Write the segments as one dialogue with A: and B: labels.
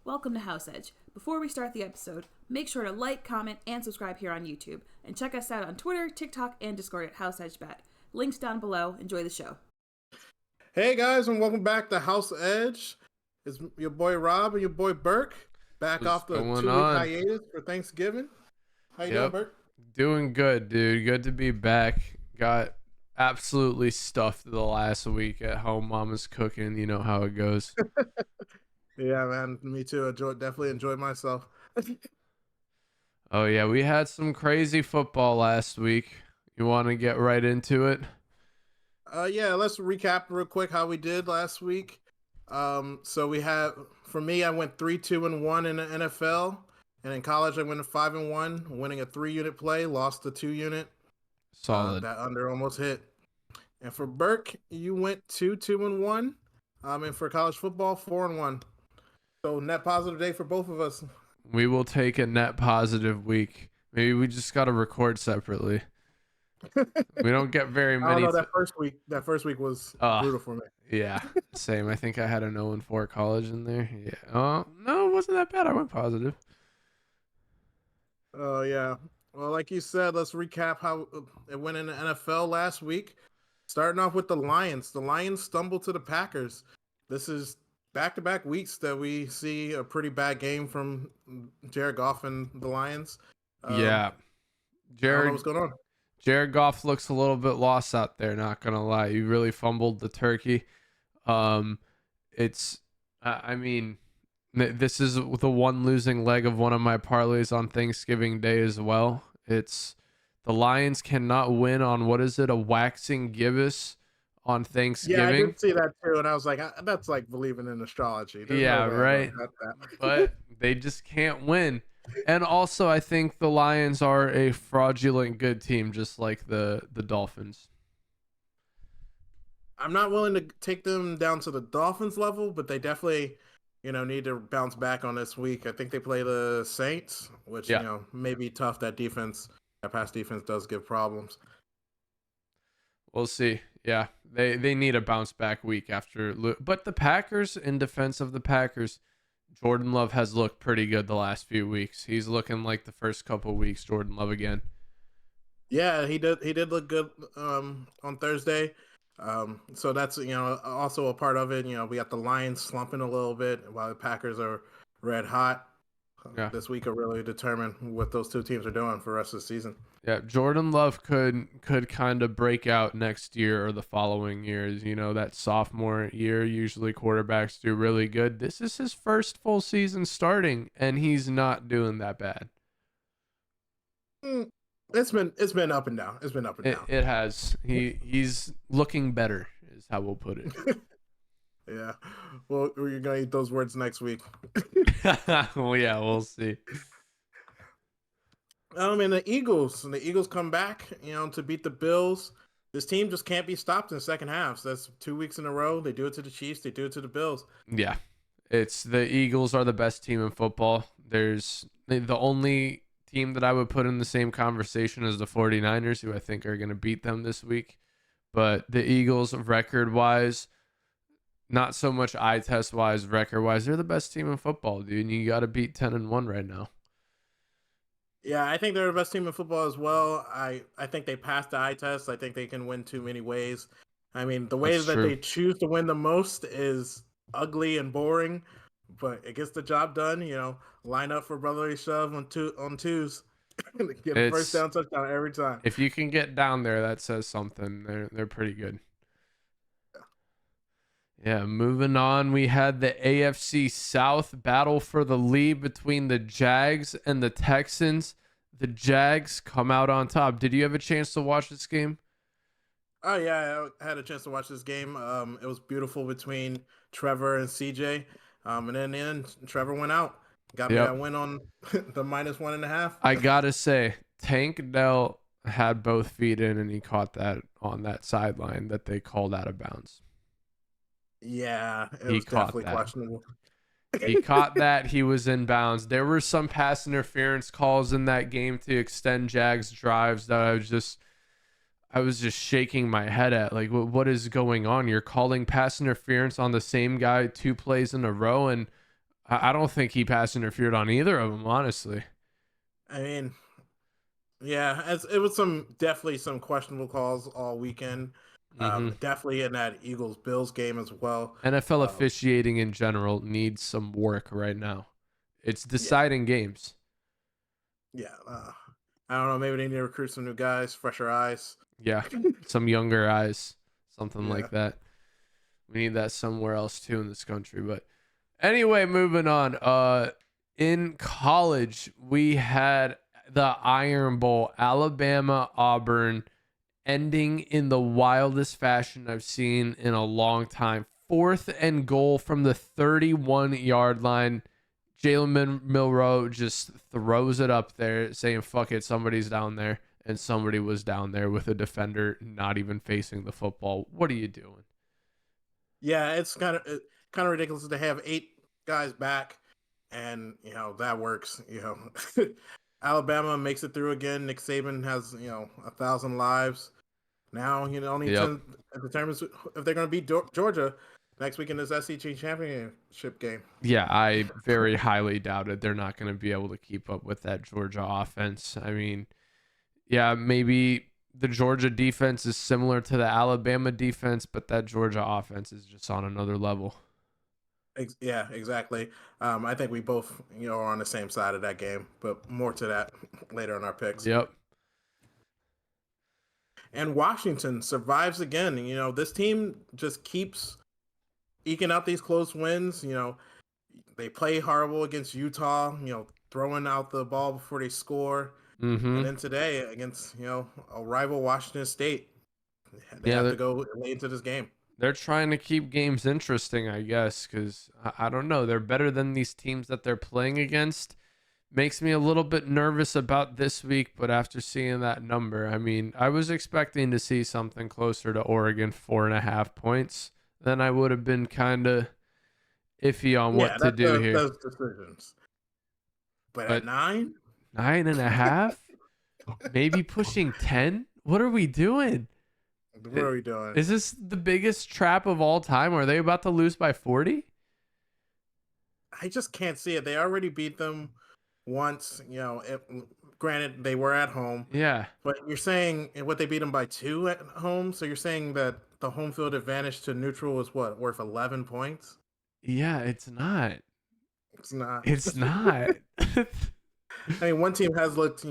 A: Welcome to House Edge. Before we start the episode, make sure to like, comment, and subscribe here on YouTube. And check us out on Twitter, TikTok, and Discord at House Edge Bet. Links down below. Enjoy the show.
B: Hey guys, and welcome back to House Edge. It's your boy Rob and your boy Burke back
C: What's
B: off the
C: going
B: 2-week
C: on?
B: hiatus for Thanksgiving. How you doing, Burke?
C: Doing good, dude. Good to be back. Got absolutely stuffed the last week at home. Mama's cooking. You know how it goes.
B: Yeah, man. Me too. Definitely enjoyed myself.
C: Oh, yeah. We had some crazy football last week. You want to get right into it?
B: Yeah, let's recap real quick how we did last week. So we had, for me, I went 3-2-1 in the NFL. And in college, I went 5-1, winning a 3-unit play, lost the 2-unit.
C: Solid.
B: That under almost hit. And for Burke, you went 2-2-1. And for college football, 4-1. So net positive day for both of us.
C: We will take a net positive week. Maybe we just got to record separately. We don't get very many.
B: I don't know, that first week was brutal for me.
C: Yeah, same. I think I had an 0-4 college in there. Yeah. Oh, no, it wasn't that bad. I went positive.
B: Oh, yeah. Well, like you said, let's recap how it went in the NFL last week. Starting off with the Lions. The Lions stumbled to the Packers. This is back-to-back weeks that we see a pretty bad game from Jared Goff and the Lions.
C: Yeah.
B: I don't know what's going on.
C: Jared Goff looks a little bit lost out there, not going to lie. He really fumbled the turkey. This is the one losing leg of one of my parlays on Thanksgiving Day as well. It's the Lions cannot win on, what is it, a waxing gibbous on Thanksgiving.
B: Yeah, I did see that too, and I was like, that's like believing in astrology. There's
C: yeah,
B: no way
C: right. But they just can't win. And also, I think the Lions are a fraudulent good team, just like the Dolphins.
B: I'm not willing to take them down to the Dolphins level, but they definitely, need to bounce back on this week. I think they play the Saints, which, may be tough. That pass defense does give problems.
C: We'll see. Yeah, they need a bounce back week after. But the Packers, in defense of the Packers, Jordan Love has looked pretty good the last few weeks. He's looking like the first couple of weeks, Jordan Love again.
B: Yeah, he did look good on Thursday. So that's, also a part of it. We got the Lions slumping a little bit while the Packers are red hot. Yeah. This week will really determine what those two teams are doing for the rest of the season.
C: Yeah, Jordan Love could kind of break out next year or the following years. That sophomore year, usually quarterbacks do really good. This is his first full season starting, and he's not doing that bad.
B: It's been up and down. It's been up and down.
C: It has. He's looking better, is how we'll put it.
B: Yeah. Well, we're gonna eat those words next week.
C: Well, yeah, we'll see.
B: The Eagles come back, to beat the Bills. This team just can't be stopped in the second half. So that's 2 weeks in a row. They do it to the Chiefs. They do it to the Bills.
C: Yeah. It's the Eagles are the best team in football. There's the only team that I would put in the same conversation as the 49ers, who I think are going to beat them this week. But the Eagles, record-wise, not so much eye test-wise, record-wise, they're the best team in football, dude. And you got to beat 10-1 right now.
B: Yeah, I think they're the best team in football as well. I think they passed the eye test. I think they can win too many ways. The ways that they choose to win the most is ugly and boring, but it gets the job done. Line up for brotherly shove on twos, get a first down touchdown every time.
C: If you can get down there, that says something. They're pretty good. Yeah, moving on, we had the AFC South battle for the lead between the Jags and the Texans. The Jags come out on top. Did you have a chance to watch this game?
B: Oh, yeah, I had a chance to watch this game. It was beautiful between Trevor and CJ. And then in the end, Trevor went out. Got me that win on the -1.5.
C: I got to say, Tank Dell had both feet in, and he caught that on that sideline that they called out of bounds.
B: Yeah, it was definitely questionable.
C: He caught that. He was in bounds. There were some pass interference calls in that game to extend Jags drives that I was just shaking my head at. Like, what is going on? You're calling pass interference on the same guy 2 plays in a row, and I don't think he pass interfered on either of them, honestly.
B: I mean, yeah, it was definitely some questionable calls all weekend. Definitely in that Eagles-Bills game as well.
C: NFL officiating in general needs some work right now. It's deciding games.
B: Yeah. I don't know. Maybe they need to recruit some new guys, fresher eyes.
C: Yeah, some younger eyes, something like that. We need that somewhere else too in this country. But anyway, moving on. In college, we had the Iron Bowl, Alabama, Auburn, ending in the wildest fashion I've seen in a long time. 4th and goal from the 31-yard line. Jalen Milroe just throws it up there, saying, "Fuck it, somebody's down there." And somebody was down there with a defender not even facing the football. What are you doing?
B: Yeah, it's kind of ridiculous to have 8 guys back, and that works. Alabama makes it through again. Nick Saban has 1,000 lives. Now only 10 determines if they're going to beat Georgia next week in this SEC championship game.
C: Yeah, I very highly doubted they're not going to be able to keep up with that Georgia offense. I mean, yeah, maybe the Georgia defense is similar to the Alabama defense, but that Georgia offense is just on another level.
B: Yeah, exactly. I think we both are on the same side of that game, but more to that later in our picks.
C: Yep.
B: And Washington survives again. This team just keeps eking out these close wins. They play horrible against Utah, throwing out the ball before they score. And then today against, a rival Washington State, they have to go late into this game.
C: They're trying to keep games interesting, I guess, because I don't know. They're better than these teams that they're playing against. Makes me a little bit nervous about this week, but after seeing that number, I mean, I was expecting to see something closer to Oregon, 4.5 points. Then I would have been kind of iffy on what to do here.
B: Those decisions. But at 9?
C: 9.5? Maybe pushing 10? What are we doing?
B: What are we doing?
C: Is this the biggest trap of all time? Are they about to lose by 40?
B: I just can't see it. They already beat them once. Granted, they were at home.
C: Yeah.
B: But you're saying what they beat them by 2 at home? So you're saying that the home field advantage to neutral is what, worth 11 points?
C: Yeah, it's not.
B: It's not.
C: It's not.
B: I mean, one team has looked,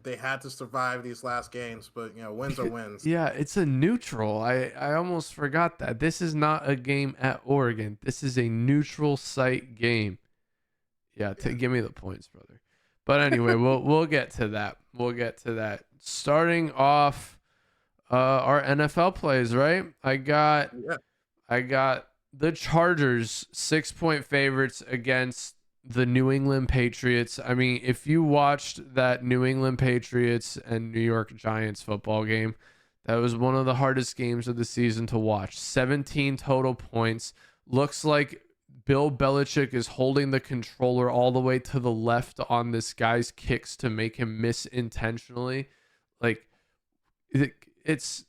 B: they had to survive these last games, but, wins are wins.
C: Yeah, it's a neutral. I almost forgot that. This is not a game at Oregon. This is a neutral site game. Yeah, give me the points, brother. But anyway, we'll get to that. We'll get to that. Starting off our NFL plays, right? I got the Chargers 6-point favorites against the New England Patriots. I mean, if you watched that New England Patriots and New York Giants football game, that was one of the hardest games of the season to watch. 17 total points. Looks like Bill Belichick is holding the controller all the way to the left on this guy's kicks to make him miss intentionally. Like, it's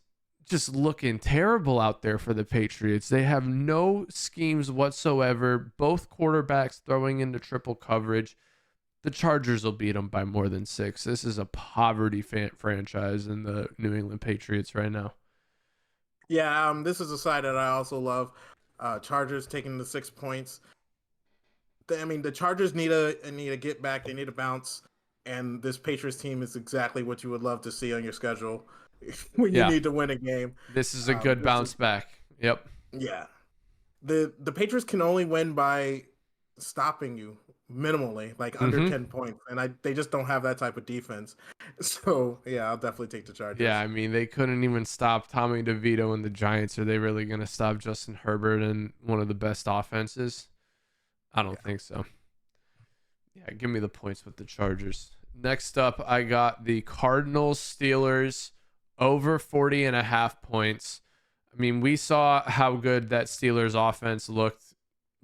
C: just looking terrible out there for the Patriots. They have no schemes whatsoever. Both quarterbacks throwing into triple coverage. The Chargers will beat them by more than 6. This is a poverty franchise in the New England Patriots right now.
B: Yeah, this is a side that I also love. Chargers taking the 6 points. I mean, the Chargers need a get back. They need a bounce. And this Patriots team is exactly what you would love to see on your schedule when you need to win a game.
C: This is a good bounce back. Yep.
B: Yeah. The Patriots can only win by stopping you minimally, like under 10 points. And they just don't have that type of defense. So, yeah, I'll definitely take the Chargers.
C: Yeah, I mean, they couldn't even stop Tommy DeVito and the Giants. Are they really going to stop Justin Herbert and one of the best offenses? I don't think so. Yeah, give me the points with the Chargers. Next up, I got the Cardinals Steelers over 40.5 points. I mean, we saw how good that Steelers offense looked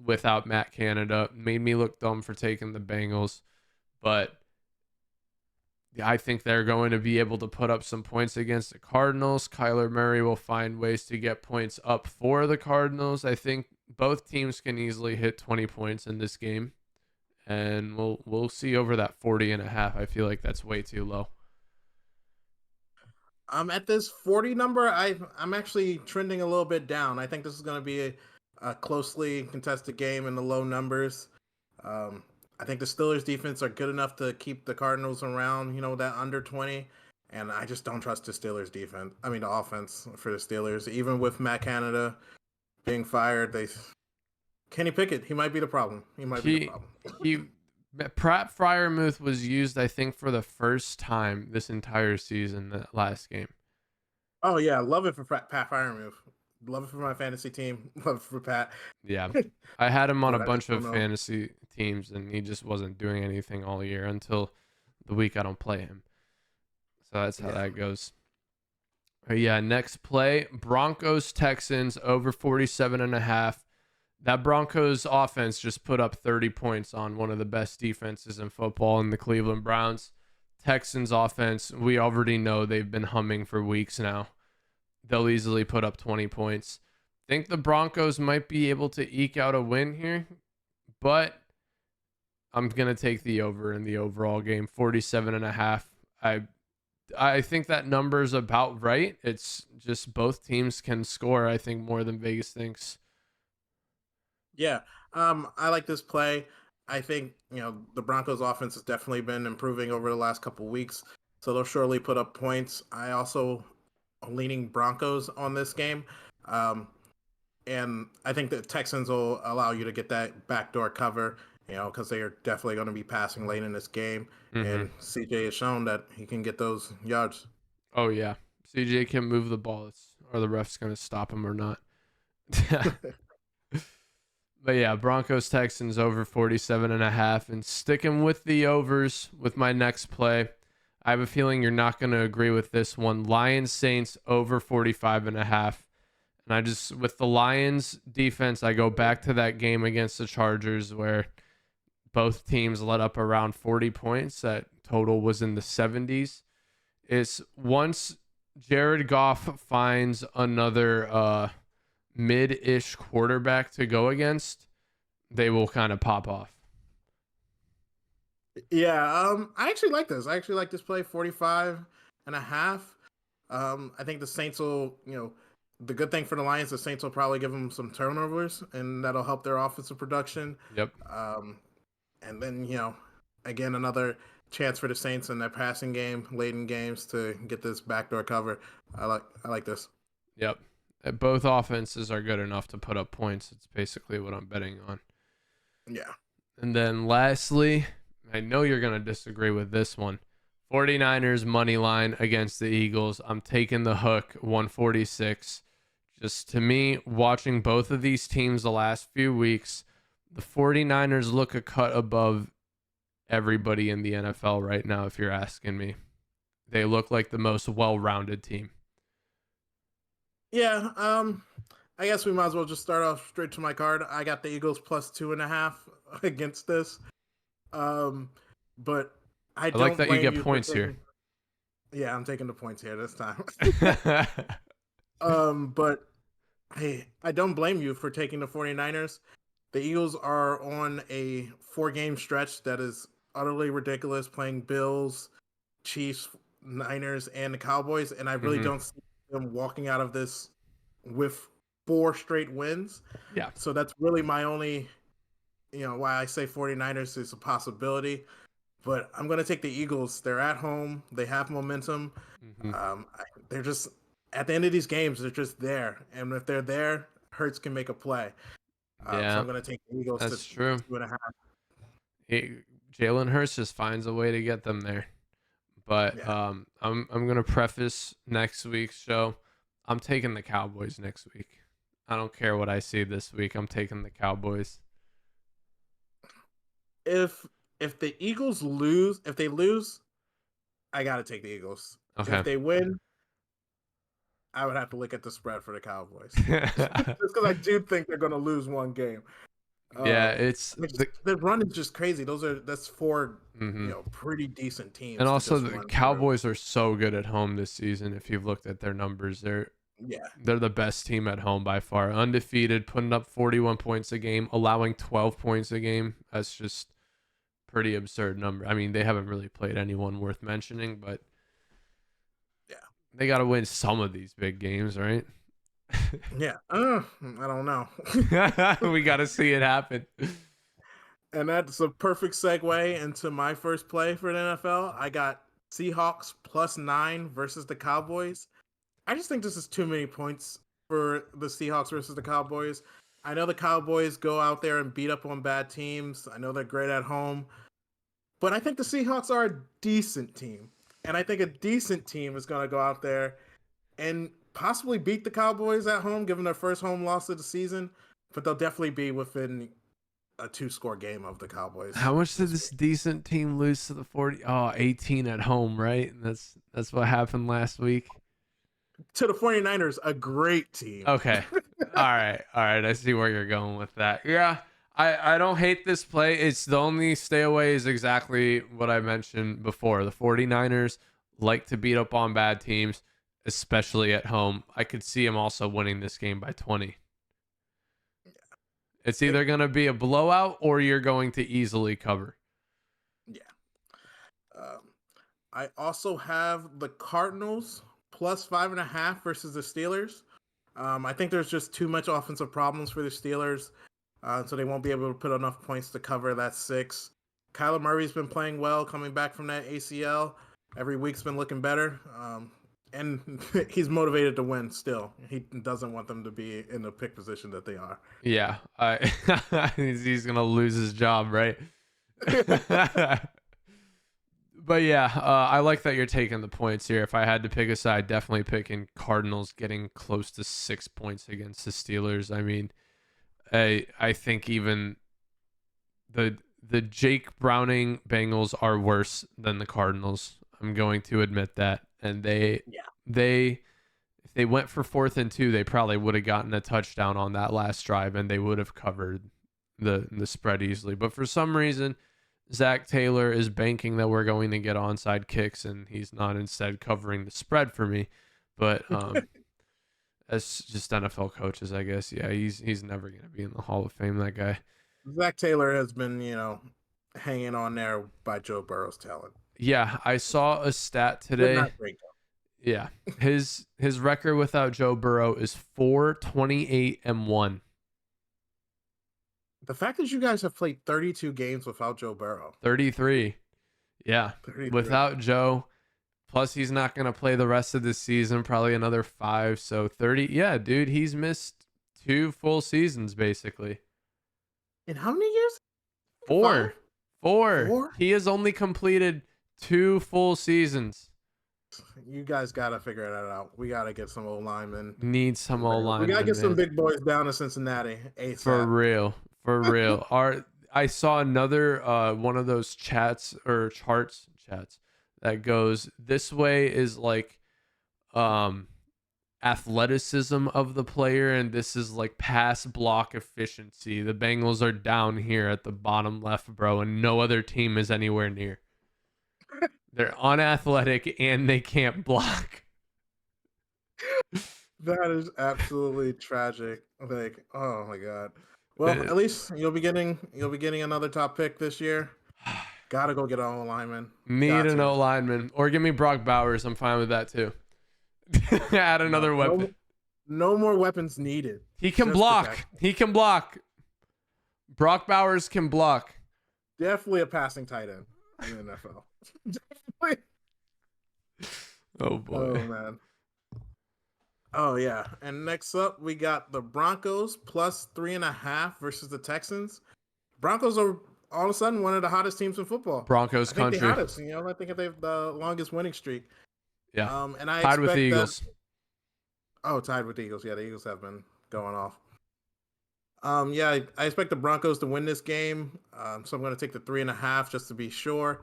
C: without Matt Canada. Made me look dumb for taking the Bengals, but I think they're going to be able to put up some points against the Cardinals. Kyler Murray will find ways to get points up for the Cardinals. I think both teams can easily hit 20 points in this game. and we'll see over that 40.5. I feel like that's way too low.
B: At this 40 number, I'm actually trending a little bit down. I think this is going to be a closely contested game in the low numbers. I think the Steelers defense are good enough to keep the Cardinals around, that under 20. And I just don't trust the Steelers defense. I mean, the offense for the Steelers. Even with Matt Canada being fired, Kenny Pickett, he might be the problem.
C: Pratt Freiermuth was used, I think, for the first time this entire season, that last game.
B: Oh, yeah. Love it for Pat Freiermuth. Love it for my fantasy team. Love it for Pat.
C: Yeah. I had him on a bunch of fantasy teams, and he just wasn't doing anything all year until the week I don't play him. So that's how that goes. Yeah, next play, Broncos-Texans over 47.5. That Broncos offense just put up 30 points on one of the best defenses in football in the Cleveland Browns. Texans offense, we already know they've been humming for weeks now. They'll easily put up 20 points. Think the Broncos might be able to eke out a win here, but I'm going to take the over in the overall game, 47.5. I think that number is about right. It's just both teams can score, I think, more than Vegas thinks.
B: Yeah, I like this play. I think, the Broncos offense has definitely been improving over the last couple of weeks, so they'll surely put up points. I also am leaning Broncos on this game, and I think the Texans will allow you to get that backdoor cover, because they are definitely going to be passing late in this game, and CJ has shown that he can get those yards.
C: Oh, yeah. CJ can move the ball. Are the refs going to stop him or not? But yeah, Broncos-Texans over 47.5, and sticking with the overs with my next play. I have a feeling you're not going to agree with this one. Lions-Saints over 45.5. And with the Lions defense, I go back to that game against the Chargers where both teams let up around 40 points. That total was in the 70s. It's once Jared Goff finds another mid-ish quarterback to go against, they will kind of pop off.
B: Yeah, I actually like this. I actually like this play, 45.5. I think the Saints will, the good thing for the Lions, the Saints will probably give them some turnovers, and that'll help their offensive production.
C: Yep.
B: And then, again, another chance for the Saints in their passing game, late in games, to get this backdoor cover. I like this.
C: Yep. Both offenses are good enough to put up points. It's basically what I'm betting on.
B: Yeah.
C: And then lastly, I know you're going to disagree with this one. 49ers money line against the Eagles. I'm taking the hook, 146. Just to me, watching both of these teams the last few weeks, the 49ers look a cut above everybody in the NFL right now, if you're asking me. They look like the most well-rounded team.
B: Yeah, I guess we might as well just start off straight to my card. I got the Eagles plus 2.5 against this. But I don't
C: like that you get
B: you
C: points here.
B: Yeah, I'm taking the points here this time. But hey, I don't blame you for taking the 49ers. The Eagles are on a 4-game stretch that is utterly ridiculous, playing Bills, Chiefs, Niners, and the Cowboys, and I really don't see them walking out of this with 4 straight wins.
C: Yeah.
B: So that's really my only, why I say 49ers is a possibility. But I'm going to take the Eagles. They're at home. They have momentum. They're just, at the end of these games, they're just there. And if they're there, Hurts can make a play. So I'm going to take the Eagles.
C: That's true.
B: 2.5.
C: Jalen Hurts just finds a way to get them there. But yeah. I'm going to preface next week's show. I'm taking the Cowboys next week. I don't care what I see this week. I'm taking the Cowboys.
B: If the Eagles lose, I got to take the Eagles.
C: Okay.
B: If they win, I would have to look at the spread for the Cowboys. Just because I do think they're going to lose one game.
C: Yeah, it's
B: the run is just crazy. That's 4 pretty decent teams.
C: And also the Cowboys are so good at home this season. If you've looked at their numbers, they're the best team at home by far. Undefeated, putting up 41 points a game, allowing 12 points a game. That's just pretty absurd number. I mean, they haven't really played anyone worth mentioning, but
B: yeah,
C: they got to win some of these big games, right?
B: Yeah, I don't know.
C: We got to see it happen.
B: And that's a perfect segue into my first play for the NFL. I got Seahawks +9 versus the Cowboys. I just think this is too many points for the Seahawks versus the Cowboys. I know the Cowboys go out there and beat up on bad teams. I know they're great at home. But I think the Seahawks are a decent team. And I think a decent team is going to go out there and possibly beat the Cowboys at home, given their first home loss of the season. But they'll definitely be within a 2-score game of the Cowboys.
C: How much did this decent team lose to the 40? Oh, 18 at home, right? That's what happened last week.
B: To the 49ers, a great team.
C: Okay. All right. I see where you're going with that. Yeah. I don't hate this play. It's the only stay away is exactly what I mentioned before. The 49ers like to beat up on bad teams, especially at home. I could see them also winning this game by 20. It's either going to be a blowout or you're going to easily cover.
B: Yeah. I also have the Cardinals +5.5 versus the Steelers. I think there's just too much offensive problems for the Steelers, so they won't be able to put enough points to cover that 6. Kyler Murray's been playing well, coming back from that ACL. Every week's been looking better, and he's motivated to win still. He doesn't want them to be in the pick position that they are.
C: Yeah, he's going to lose his job, right? But yeah, I like that you're taking the points here. If I had to pick a side, definitely picking Cardinals getting close to 6 points against the Steelers. I mean, I think even the Jake Browning Bengals are worse than the Cardinals. I'm going to admit that. And if they went for 4th and 2, they probably would have gotten a touchdown on that last drive, and they would have covered the spread easily. But for some reason, Zach Taylor is banking that we're going to get onside kicks, and he's not instead covering the spread for me. But that's just NFL coaches, I guess. Yeah, he's never going to be in the Hall of Fame, that guy.
B: Zach Taylor has been, hanging on there by Joe Burrow's talent.
C: Yeah, I saw a stat today.
B: Not great, though.
C: Yeah, his record without Joe Burrow is 4-28-1.
B: The fact that you guys have played 32 games without Joe Burrow.
C: 33. Yeah. 33. Without Joe. Plus, he's not going to play the rest of the season, probably another 5. So 30. Yeah, dude, he's missed 2 full seasons, basically.
B: In how many years?
C: 4. 4. He has only completed 2 full seasons.
B: You guys got to figure that out. We got to get some old linemen.
C: Need some old linemen.
B: We got to get some big boys down to Cincinnati ASAP.
C: For real. I saw another one of those charts that goes, this way is like athleticism of the player, and this is like pass block efficiency. The Bengals are down here at the bottom left, bro, and no other team is anywhere near. They're unathletic and they can't block.
B: That is absolutely tragic. Like, oh my god. Well, at least you'll be getting another top pick this year. Gotta go get an O-lineman.
C: Need an O-lineman. Or give me Brock Bowers. I'm fine with that too. Add another weapon.
B: No more weapons needed.
C: He can block. He can block. Brock Bowers can block.
B: Definitely a passing tight end in the NFL. Definitely.
C: Oh boy.
B: Oh man. Oh yeah. And next up we got the Broncos +3.5 versus the Texans. Broncos are all of a sudden one of the hottest teams in football.
C: Broncos country.
B: The hottest, I think they have the longest winning streak.
C: Yeah.
B: And I
C: tied with the Eagles.
B: Tied with the Eagles. Yeah, the Eagles have been going off. I expect the Broncos to win this game. So I'm going to take the 3.5 just to be sure.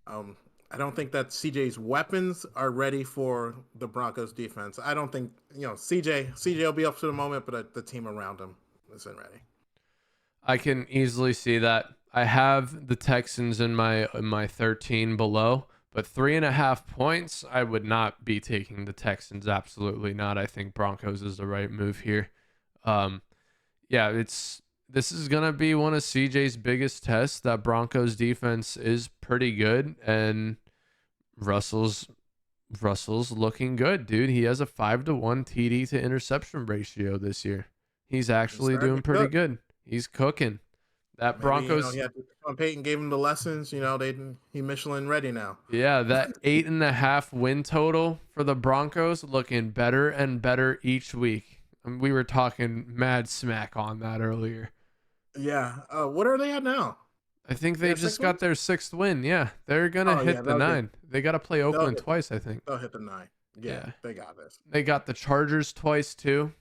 B: I don't think that CJ's weapons are ready for the Broncos defense. I don't think, CJ will be up to the moment, but the team around him isn't ready.
C: I can easily see that. I have the Texans in my 13 below, but 3.5 points, I would not be taking the Texans. Absolutely not. I think Broncos is the right move here. It's this is going to be one of CJ's biggest tests. That Broncos defense is pretty good, and Russell's looking good, dude. He has a 5-to-1 TD to interception ratio this year. He's actually doing pretty good. He's cooking. That Broncos.
B: Peyton gave him the lessons. He Michelin ready now.
C: Yeah, that 8.5 win total for the Broncos looking better and better each week. We were talking mad smack on that earlier.
B: Yeah. What are they at now?
C: I think they just got their 6th win. Yeah, they're gonna hit the 9. They got to play Oakland twice, I think.
B: They'll hit the 9. Yeah, they got this.
C: They got the Chargers twice too.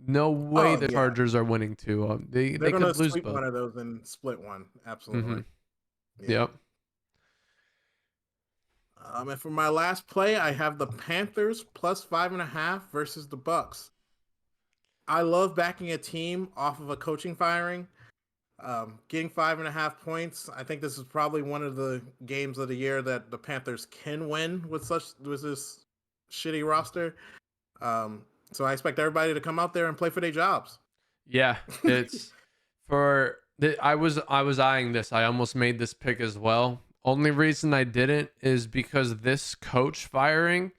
C: No way the Chargers are winning 2. They could lose
B: sweep
C: both.
B: One of those and split one. Absolutely.
C: Mm-hmm. Yep.
B: And for my last play, I have the Panthers plus 5.5 versus the Bucks. I love backing a team off of a coaching firing. Getting 5.5 points. I think this is probably one of the games of the year that the Panthers can win with this shitty roster. So I expect everybody to come out there and play for their jobs.
C: Yeah, it's I was eyeing this. I almost made this pick as well. Only reason I didn't is because this coach firing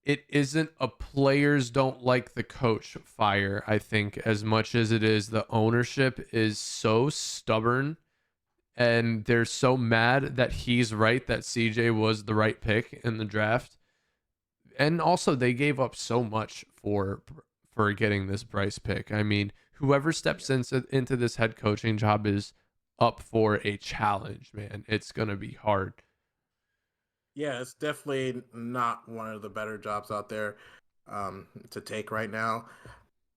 C: it isn't a players don't like the coach fire, I think, as much as it is the ownership is so stubborn and they're so mad that he's right, that CJ was the right pick in the draft. And also they gave up so much for getting this Bryce pick. I mean, whoever steps into this head coaching job is up for a challenge, man. It's going to be hard.
B: Yeah, it's definitely not one of the better jobs out there to take right now.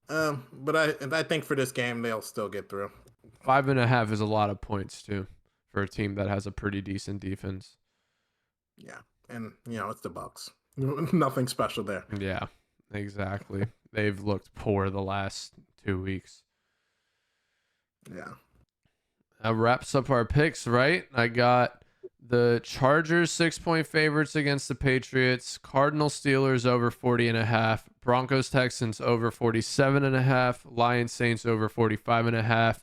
B: But I think for this game, they'll still get through.
C: 5.5 is a lot of points, too, for a team that has a pretty decent defense.
B: Yeah, and, it's the Bucks. Nothing special there.
C: Yeah, exactly. They've looked poor the last 2 weeks.
B: Yeah.
C: That wraps up our picks, right? I got the Chargers 6-point favorites against the Patriots, Cardinals Steelers over 40.5, Broncos Texans over 47.5, Lions Saints over 45.5,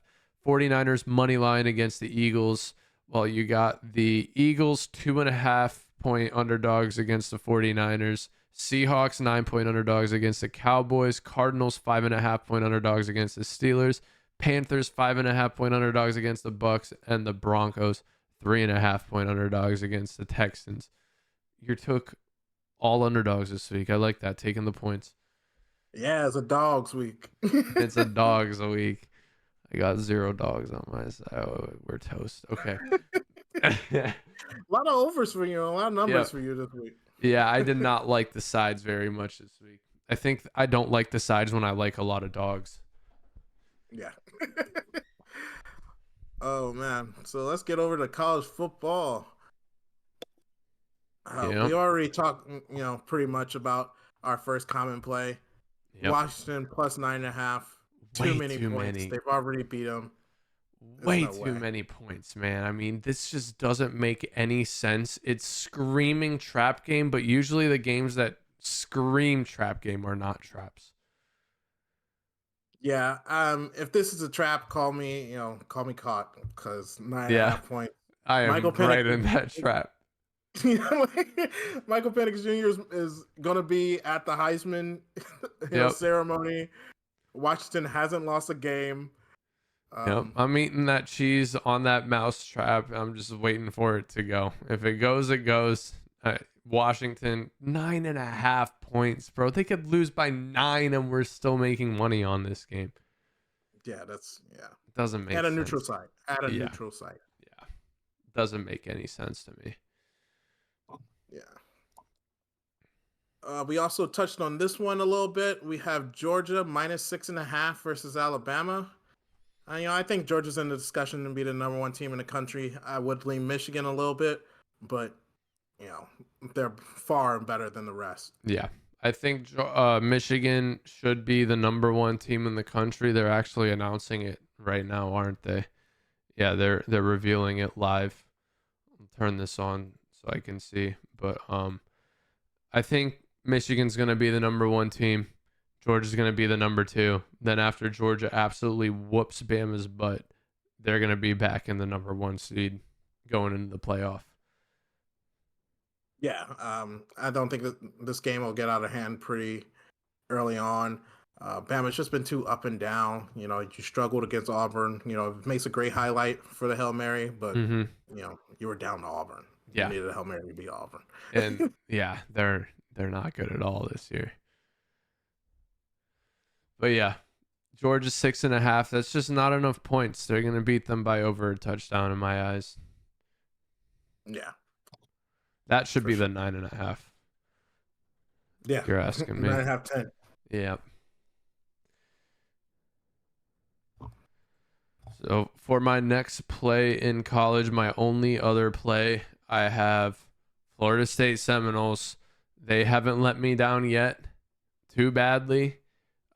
C: 49ers money line against the Eagles. Well, you got the Eagles 2.5-point underdogs against the 49ers, Seahawks 9-point underdogs against the Cowboys, Cardinals 5.5-point underdogs against the Steelers, Panthers 5.5-point underdogs against the Bucks, and the Broncos 3.5-point underdogs against the Texans. You took all underdogs this week. I like that, taking the points.
B: Yeah, it's a dogs week.
C: It's a dogs a week. I got 0 dogs on my side. Oh, we're toast. Okay.
B: A lot of overs for you, a lot of numbers for you this week.
C: Yeah, I did not like the sides very much this week. I think I don't like the sides when I like a lot of dogs.
B: Yeah. Oh, man. So let's get over to college football. We already talked, pretty much about our first common play. Yep. Washington plus 9.5. Too many points. They've already beat them.
C: Way too many points, man. I mean, this just doesn't make any sense. It's screaming trap game, but usually the games that scream trap game are not traps.
B: Yeah. If this is a trap, call me caught, because 9.5 points.
C: I am right in that trap.
B: Michael Penix Jr. is going to be at the Heisman ceremony. Washington hasn't lost a game.
C: I'm eating that cheese on that mouse trap. I'm just waiting for it to go. If it goes, it goes. Washington 9.5 points, bro. They could lose by 9 and we're still making money on this game.
B: Yeah, it
C: doesn't make
B: sense.
C: At a
B: neutral site. Neutral site.
C: Yeah. Doesn't make any sense to me.
B: Yeah. We also touched on this one a little bit. We have Georgia minus 6.5 versus Alabama. I think Georgia's in the discussion to be the number 1 team in the country. I would lean Michigan a little bit, but they're far better than the rest.
C: Yeah, I think Michigan should be the number 1 team in the country. They're actually announcing it right now, aren't they? Yeah, they're revealing it live. I'll turn this on so I can see. But I think Michigan's going to be the number 1 team. Georgia's going to be the number 2. Then after Georgia absolutely whoops Bama's butt, they're going to be back in the number 1 seed going into the playoff.
B: Yeah, I don't think that this game will get out of hand pretty early on. Bama's just been too up and down. You know, you struggled against Auburn. You know, it makes a great highlight for the Hail Mary, but, you know, you were down to Auburn. You needed a Hail Mary to beat Auburn.
C: And, yeah, they're not good at all this year. But, yeah, Georgia's 6.5. That's just not enough points. They're going to beat them by over a touchdown in my eyes.
B: Yeah.
C: That should be the 9.5.
B: Yeah.
C: If you're asking me.
B: 9.5, 10.
C: Yeah. So for my next play in college, my only other play, I have Florida State Seminoles. They haven't let me down yet too badly.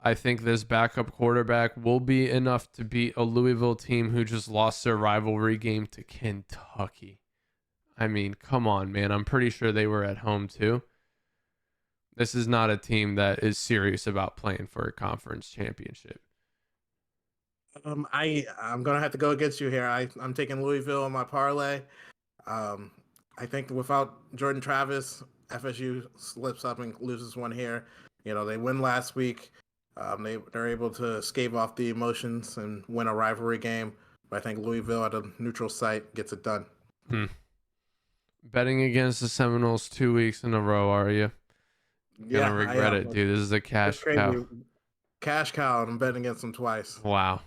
C: I think this backup quarterback will be enough to beat a Louisville team who just lost their rivalry game to Kentucky. I mean, come on, man. I'm pretty sure they were at home too. This is not a team that is serious about playing for a conference championship.
B: I'm gonna have to go against you here. I'm taking Louisville in my parlay. I think without Jordan Travis, FSU slips up and loses one here. You know, they win last week. They're able to stave off the emotions and win a rivalry game. But I think Louisville at a neutral site gets it done.
C: Betting against the Seminoles 2 weeks in a row, are you?
B: Yeah,
C: gonna regret it, dude. This is a cash cow.
B: Cash cow, and I'm betting against them twice.
C: Wow.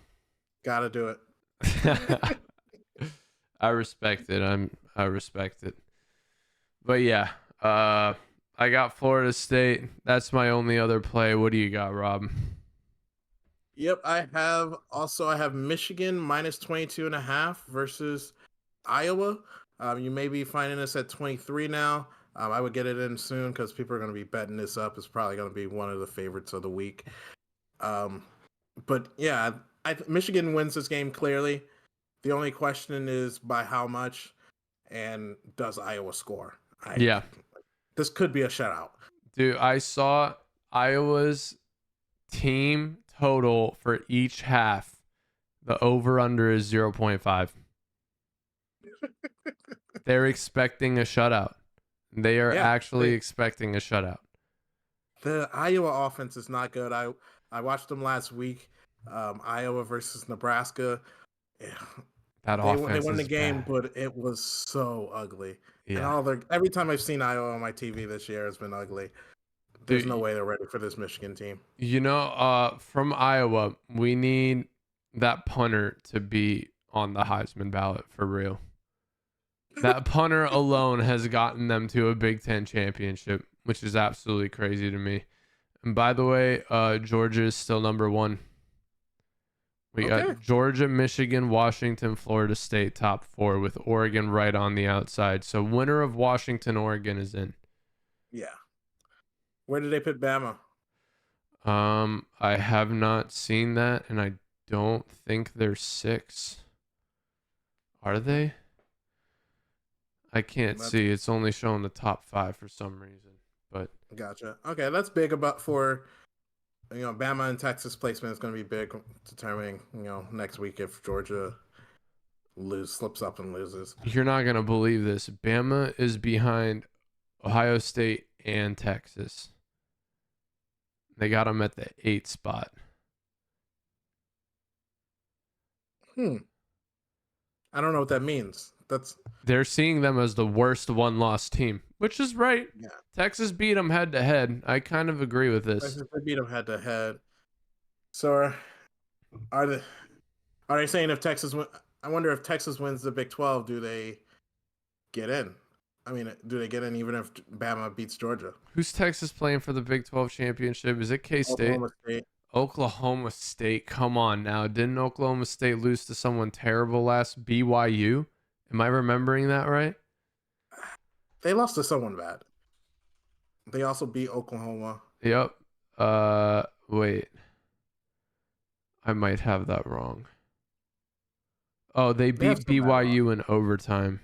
B: Gotta do it.
C: I respect it. I respect it. But yeah, I got Florida State. That's my only other play. What do you got, Rob?
B: Yep, I have Michigan minus 22.5 versus Iowa. You may be finding this at 23 now. I would get it in soon because people are going to be betting this up. It's probably going to be one of the favorites of the week. But yeah, Michigan wins this game clearly. The only question is by how much, and does Iowa score? This could be a shutout.
C: Dude, I saw Iowa's team total for each half. The over-under is 0.5. They're expecting a shutout. They are actually expecting a shutout.
B: The Iowa offense is not good. I watched them last week. Iowa versus Nebraska.
C: That offense
B: they won the game,
C: bad.
B: but it was so ugly.
C: Yeah.
B: And every time I've seen Iowa on my TV this year, it's been ugly. There's no way they're ready for this Michigan team.
C: You know, from Iowa, we need that punter to be on the Heisman ballot for real. That punter alone has gotten them to a Big Ten championship, which is absolutely crazy to me. And by the way, Georgia is still number 1. We got Georgia, Michigan, Washington, Florida State, top 4 with Oregon right on the outside. So winner of Washington, Oregon is in.
B: Yeah. Where did they put Bama?
C: I have not seen that, and I don't think they're 6. Are they? I can't see. It's only showing the top 5 for some reason. But
B: gotcha. Okay, that's big for Bama and Texas placement is going to be big, determining next week if Georgia slips up and loses.
C: You're not going to believe this. Bama is behind Ohio State and Texas. They got them at the 8th spot.
B: I don't know what that means.
C: They're seeing them as the worst one-loss team, which is right.
B: Yeah.
C: Texas beat them head-to-head. I kind of agree with this.
B: Texas beat them head-to-head. So are they saying if Texas win? I wonder if Texas wins the Big 12, do they get in? I mean, do they get in even if Bama beats Georgia?
C: Who's Texas playing for the Big 12 championship? Is it K-State? Oklahoma State. Come on now. Didn't Oklahoma State lose to someone terrible last? BYU? Am I remembering that right?
B: They lost to someone bad. They also beat Oklahoma.
C: Yep. Wait. I might have that wrong. Oh, they beat BYU in overtime.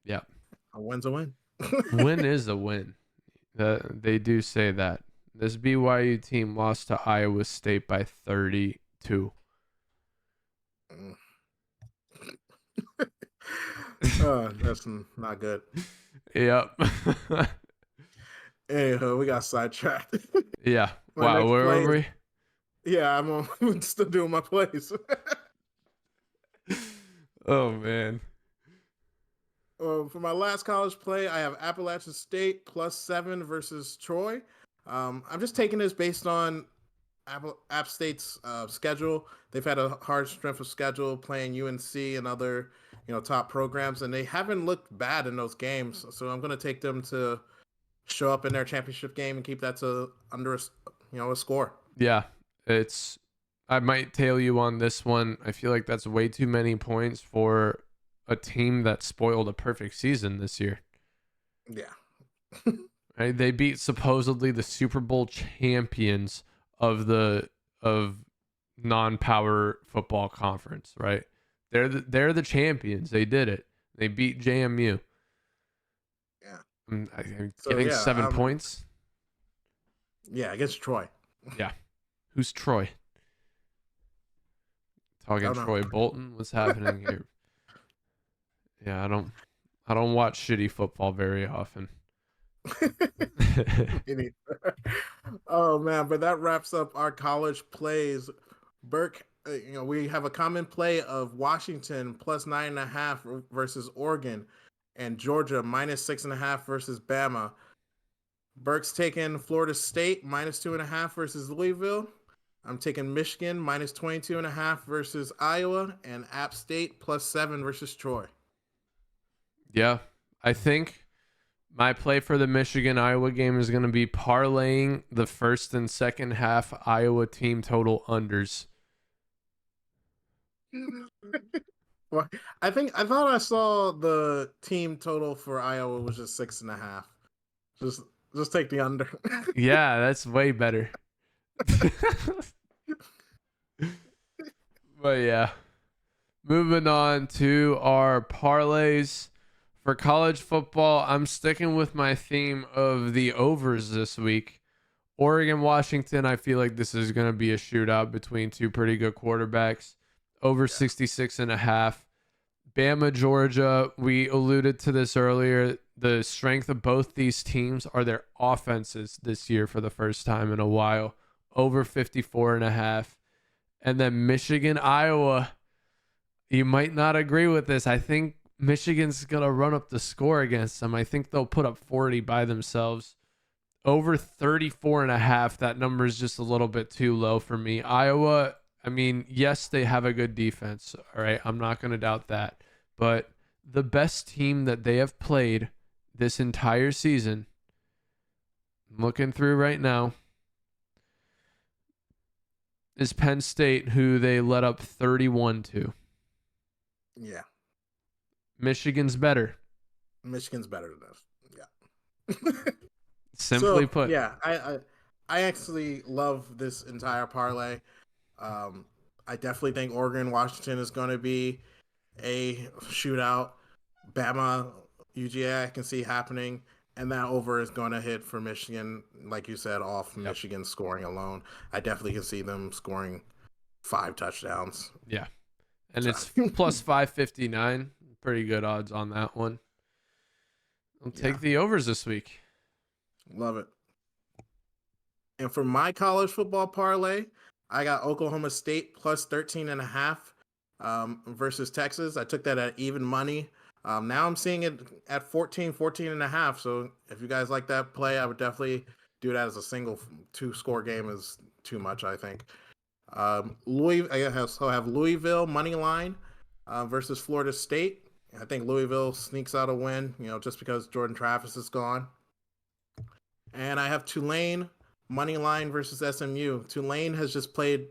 C: Yep.
B: A win's a win.
C: Win is a win. They do say that. This BYU team lost to Iowa State by 32.
B: That's not good.
C: Yep.
B: Anywho, we got sidetracked.
C: Yeah.
B: My
C: Wow,
B: next
C: where
B: play
C: were we?
B: Yeah, I'm still doing my plays.
C: Oh, man.
B: For my last college play, I have Appalachian State +7 versus Troy. I'm just taking this based on App State's schedule. They've had a hard strength of schedule playing UNC and other, top programs, and they haven't looked bad in those games. So I'm going to take them to show up in their championship game and keep that to under a score.
C: Yeah, I might tail you on this one. I feel like that's way too many points for a team that spoiled a perfect season this year.
B: Yeah.
C: Right? They beat supposedly the Super Bowl champions of non-power football conference, right? They're the champions. They did it. They beat JMU.
B: Yeah.
C: I'm getting 7 points.
B: Yeah, against Troy.
C: Yeah. Who's Troy? Talking Troy Bolton? What's happening here? Yeah, I don't watch shitty football very often.
B: Oh man, but that wraps up our college plays. Burke, we have a common play of Washington +9.5 versus Oregon, and Georgia -6.5 versus Bama. Burke's taking Florida State -2.5 versus Louisville. I'm taking Michigan -22.5 versus Iowa, and App State +7 versus Troy.
C: Yeah, I think my play for the Michigan-Iowa game is going to be parlaying the first and second half Iowa team total unders.
B: Well, I thought I saw the team total for Iowa was just 6.5. Just take the under.
C: Yeah, that's way better. But yeah, moving on to our parlays. For college football, I'm sticking with my theme of the overs this week. Oregon, Washington, I feel like this is going to be a shootout between two pretty good quarterbacks. Over 66.5. Bama, Georgia, we alluded to this earlier. The strength of both these teams are their offenses this year for the first time in a while. Over 54.5. And then Michigan, Iowa. You might not agree with this. I think Michigan's going to run up the score against them. I think they'll put up 40 by themselves. Over 34.5. That number is just a little bit too low for me. Iowa, I mean, yes, they have a good defense. All right. I'm not going to doubt that. But the best team that they have played this entire season, I'm looking through right now, is Penn State, who they let up 31 to.
B: Yeah.
C: Michigan's better.
B: Michigan's better than us. Yeah.
C: Simply put.
B: Yeah, I actually love this entire parlay. I definitely think Oregon, Washington is going to be a shootout. Bama, UGA, I can see happening. And that over is going to hit for Michigan, like you said, off Michigan scoring alone. I definitely can see them scoring 5 touchdowns.
C: Yeah. And it's plus 559. Pretty good odds on that one. I'll take the overs this week.
B: Love it. And for my college football parlay, I got Oklahoma State +13.5 versus Texas. I took that at even money. Now I'm seeing it at 14.5. So if you guys like that play, I would definitely do that as a single 2-score game is too much, I think. I have Louisville money line versus Florida State. I think Louisville sneaks out a win, just because Jordan Travis is gone. And I have Tulane money line versus SMU. Tulane has just played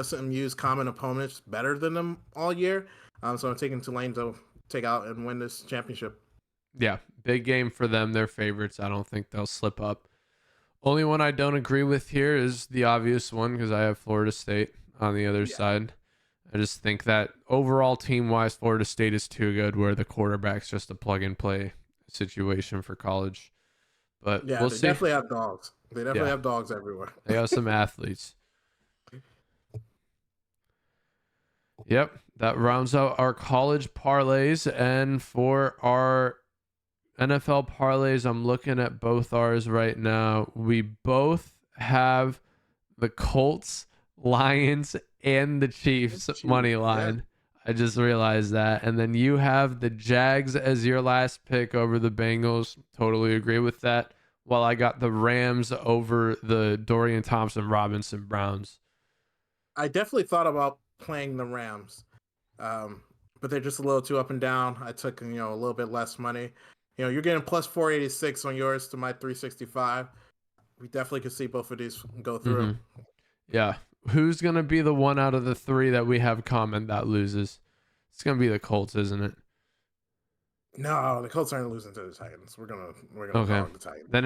B: SMU's common opponents better than them all year. So I'm taking Tulane to take out and win this championship.
C: Yeah, big game for them. They're favorites. I don't think they'll slip up. Only one I don't agree with here is the obvious one because I have Florida State on the other side. I just think that overall team-wise, Florida State is too good where the quarterback's just a plug-and-play situation for college. But
B: Yeah,
C: we'll
B: they
C: see.
B: definitely have dogs. They definitely have dogs everywhere.
C: They have some athletes. Yep, that rounds out our college parlays. And for our NFL parlays, I'm looking at both ours right now. We both have the Colts, Lions, and the Chiefs money line. Yeah. I just realized that. And then you have the Jags as your last pick over the Bengals. Totally agree with that. While I got the Rams over the Dorian Thompson-Robinson Browns.
B: I definitely thought about playing the Rams, but they're just a little too up and down. I took a little bit less money. You're getting plus 486 on yours to my 365. We definitely could see both of these go through.
C: Mm-hmm. Yeah. Who's going to be the one out of the three that we have common that loses? It's going to be the Colts, isn't it?
B: No, the Colts aren't losing to the Titans. We're gonna call it the Titans.
C: Then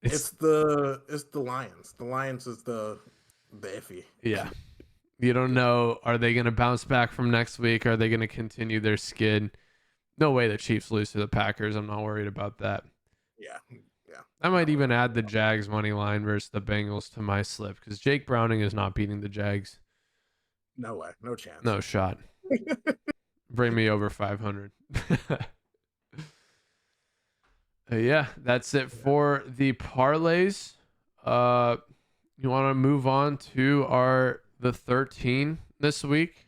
C: it's
B: the Lions. The Lions is the iffy.
C: Yeah. You don't know. Are they going to bounce back from next week? Are they going to continue their skid? No way the Chiefs lose to the Packers. I'm not worried about that.
B: Yeah.
C: I might even add the Jags money line versus the Bengals to my slip because Jake Browning is not beating the Jags.
B: No way. No chance.
C: No shot. Bring me over 500. Yeah, that's it for the parlays. You want to move on to the 13 this week?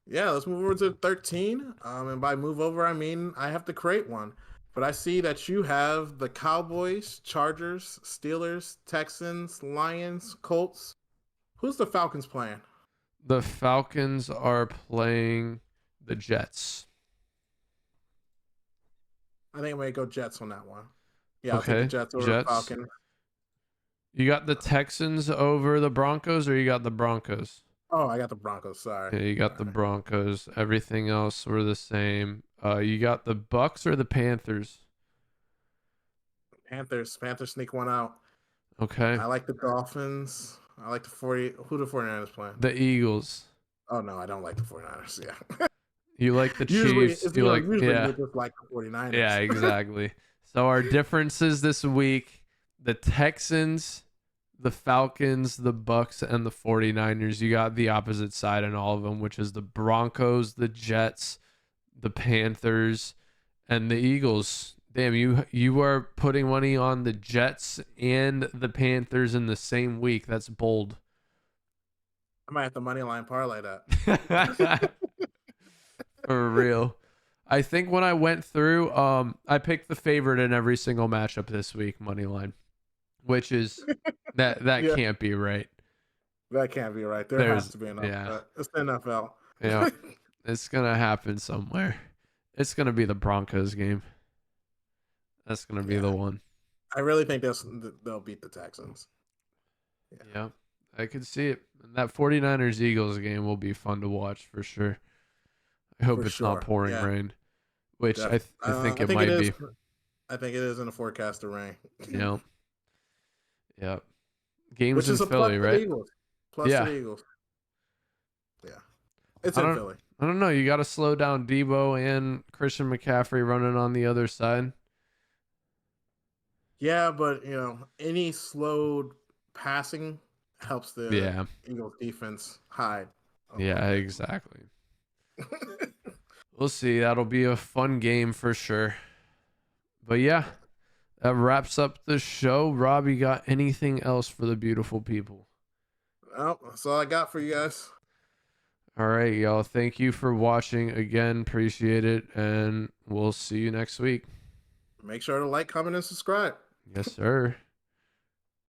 B: Yeah, let's move over to 13. And by move over, I mean I have to create one. But I see that you have the Cowboys, Chargers, Steelers, Texans, Lions, Colts. Who's the Falcons playing?
C: The Falcons are playing the Jets.
B: I think I'm going to go Jets on that one. Yeah, I'll take the Jets over the Falcons.
C: You got the Texans over the Broncos, or you got the Broncos?
B: Oh, I got the Broncos. Sorry.
C: Okay, you got the Broncos. Everything else were the same. You got the Bucks or the Panthers?
B: Panthers sneak one out.
C: Okay.
B: I like the Dolphins. I like the 40. Who the 49ers playing?
C: The Eagles.
B: Oh no, I don't like the 49ers. Yeah.
C: You like the Chiefs.
B: Usually just like the 49ers.
C: Yeah, exactly. So our differences this week: the Texans, the Falcons, the Bucks, and the 49ers. You got the opposite side in all of them, which is the Broncos, the Jets, the Panthers, and the Eagles. Damn, you are putting money on the Jets and the Panthers in the same week. That's bold.
B: I might have to money line parlay that.
C: For real. I think when I went through, I picked the favorite in every single matchup this week, money line, which is that yeah. Can't be right.
B: That can't be right. There has to be enough. Yeah. It's the NFL.
C: Yeah, it's gonna happen somewhere. It's gonna be the Broncos game. That's gonna be the one.
B: I really think they'll beat the Texans.
C: Yeah, I could see it. That 49ers Eagles game will be fun to watch for sure. I hope it's not pouring rain, which I think it might be.
B: I think it is in the forecast to rain.
C: Yeah. Yeah. Games in Philly, right?
B: Plus the Eagles. Yeah. It's in Philly.
C: I don't know. You got to slow down Debo and Christian McCaffrey running on the other side.
B: Yeah, but, any slowed passing helps the Eagles defense hide.
C: Yeah, exactly. We'll see. That'll be a fun game for sure. But yeah, that wraps up the show. Rob, you got anything else for the beautiful people?
B: Well, that's all I got for you guys.
C: All right, y'all. Thank you for watching again. Appreciate it. And we'll see you next week.
B: Make sure to like, comment, and subscribe.
C: Yes, sir.